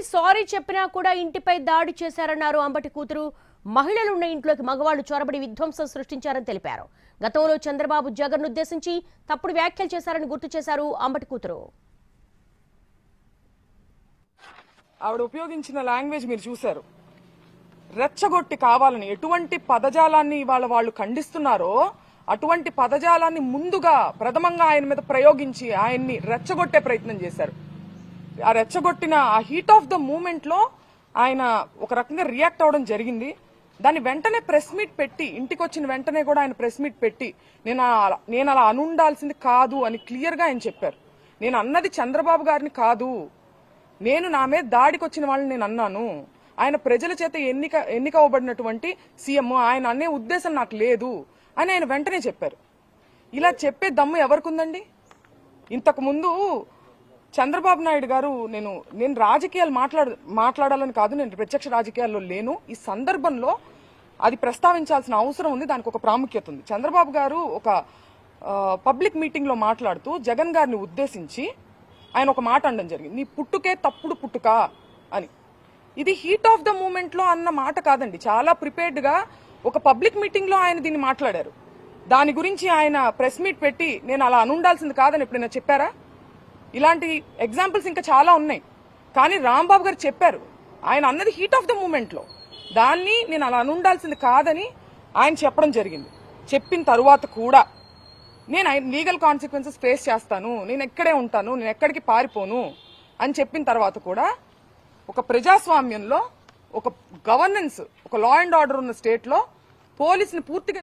Sorry చెప్పినా కూడా ఇంటిపై దాడి చేశారన్నారు అంబటి కూతురు. మహిళలున్న ఇంట్లోకి మగవాళ్లు చొరబడి విధ్వంసం సృష్టించారని తెలిపారు. గతంలో చంద్రబాబు జగన్ ఉద్దేశించి తప్పుడు వ్యాఖ్యలు చేశారని గుర్తు చేశారు అంబటి కూతురు. ఆవిడ ఉపయోగించిన లాంగ్వేజ్ మీరు చూశారు. రెచ్చగొట్టి కావాలని ఎటువంటి పదజాలాన్ని ఇవాళ వాళ్ళు ఖండిస్తున్నారో అటువంటి పదజాలాన్ని ముందుగా ప్రథమంగా ఆయన మీద ప్రయోగించి ఆయన్ని రెచ్చగొట్టే ప్రయత్నం చేశారు. ఆ రెచ్చగొట్టిన ఆ హీట్ ఆఫ్ ద మూమెంట్ లో ఆయన ఒక రకంగా రియాక్ట్ అవడం జరిగింది. దాన్ని వెంటనే ప్రెస్ మీట్ పెట్టి, ఇంటికి వచ్చిన వెంటనే కూడా ఆయన ప్రెస్ మీట్ పెట్టి నేను అలా అనుండాల్సింది కాదు అని క్లియర్ గా ఆయన చెప్పారు. నేను అన్నది చంద్రబాబు గారిని కాదు, నేను నా మీద దాడికి వచ్చిన వాళ్ళని నేను అన్నాను. ఆయన ప్రజల చేత ఎన్నిక అవ్వబడినటువంటి సీఎం, ఆయన అనే ఉద్దేశం నాకు లేదు అని ఆయన వెంటనే చెప్పారు. ఇలా చెప్పే దమ్ము ఎవరికుందండి? ఇంతకు ముందు చంద్రబాబు నాయుడు గారు నేను రాజకీయాలు మాట్లాడాలని కాదు, నేను ప్రత్యక్ష రాజకీయాల్లో లేను, ఈ సందర్భంలో అది ప్రస్తావించాల్సిన అవసరం ఉంది, దానికి ఒక ప్రాముఖ్యత ఉంది. చంద్రబాబు గారు ఒక పబ్లిక్ మీటింగ్ లో మాట్లాడుతూ జగన్ గారిని ఉద్దేశించి ఆయన ఒక మాట అనడం జరిగింది, నీ పుట్టుకే తప్పుడు పుట్టుక అని. ఇది హీట్ ఆఫ్ ద మూమెంట్ లో అన్న మాట కాదండి, చాలా ప్రిపేర్డ్ గా ఒక పబ్లిక్ మీటింగ్ లో ఆయన దీన్ని మాట్లాడారు. దాని గురించి ఆయన ప్రెస్ మీట్ పెట్టి నేను అలా అనుండాల్సింది కాదని ఎప్పుడైనా చెప్పారా? ఇలాంటి ఎగ్జాంపుల్స్ ఇంకా చాలా ఉన్నాయి. కానీ రాంబాబు గారు చెప్పారు, ఆయన అన్నది హీట్ ఆఫ్ ద మూమెంట్ లో, దాన్ని నేను అలా అనుండాల్సింది కాదని ఆయన చెప్పడం జరిగింది. చెప్పిన తరువాత కూడా నేను లీగల్ కాన్సిక్వెన్సెస్ ఫేస్ చేస్తాను, నేను ఎక్కడే ఉంటాను, నేను ఎక్కడికి పారిపోను అని చెప్పిన తర్వాత కూడా ఒక ప్రజాస్వామ్యంలో, ఒక గవర్నెన్స్, ఒక లా అండ్ ఆర్డర్ ఉన్న స్టేట్ లో పోలీసుని పూర్తిగా